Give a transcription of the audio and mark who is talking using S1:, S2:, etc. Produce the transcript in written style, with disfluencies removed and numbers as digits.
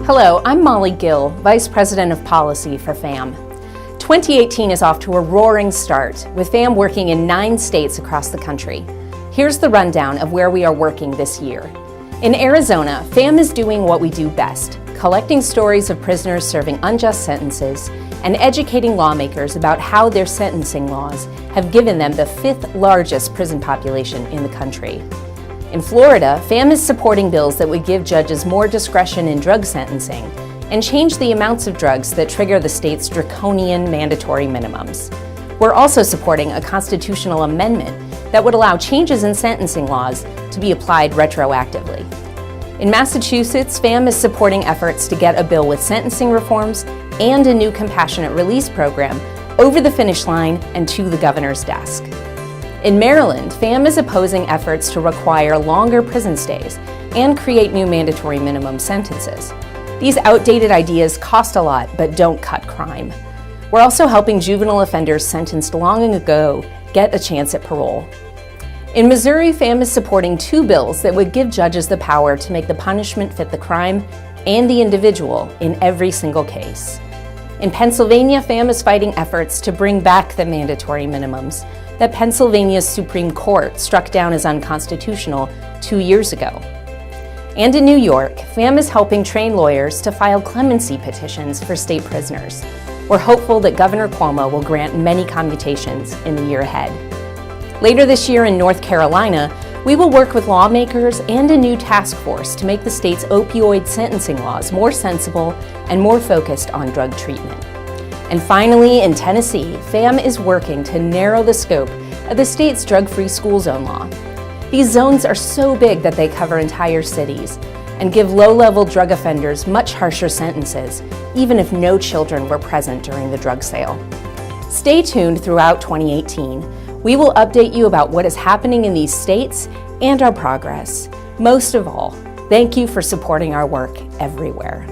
S1: Hello, I'm Molly Gill, Vice President of Policy for FAMM. 2018 is off to a roaring start, with FAMM working in 9 states across the country. Here's the rundown of where we are working this year. In Arizona, FAMM is doing what we do best, collecting stories of prisoners serving unjust sentences and educating lawmakers about how their sentencing laws have given them the 5th largest prison population in the country. In Florida, FAMM is supporting bills that would give judges more discretion in drug sentencing and change the amounts of drugs that trigger the state's draconian mandatory minimums. We're also supporting a constitutional amendment that would allow changes in sentencing laws to be applied retroactively. In Massachusetts, FAMM is supporting efforts to get a bill with sentencing reforms and a new compassionate release program over the finish line and to the governor's desk. In Maryland, FAMM is opposing efforts to require longer prison stays and create new mandatory minimum sentences. These outdated ideas cost a lot but don't cut crime. We're also helping juvenile offenders sentenced long ago get a chance at parole. In Missouri, FAMM is supporting 2 bills that would give judges the power to make the punishment fit the crime and the individual in every single case. In Pennsylvania, FAMM is fighting efforts to bring back the mandatory minimums that Pennsylvania's Supreme Court struck down as unconstitutional 2 years ago. And in New York, FAMM is helping train lawyers to file clemency petitions for state prisoners. We're hopeful that Governor Cuomo will grant many commutations in the year ahead. Later this year in North Carolina, we will work with lawmakers and a new task force to make the state's opioid sentencing laws more sensible and more focused on drug treatment. And finally, in Tennessee, FAMM is working to narrow the scope of the state's drug-free school zone law. These zones are so big that they cover entire cities and give low-level drug offenders much harsher sentences, even if no children were present during the drug sale. Stay tuned throughout 2018. We will update you about what is happening in these states and our progress. Most of all, thank you for supporting our work everywhere.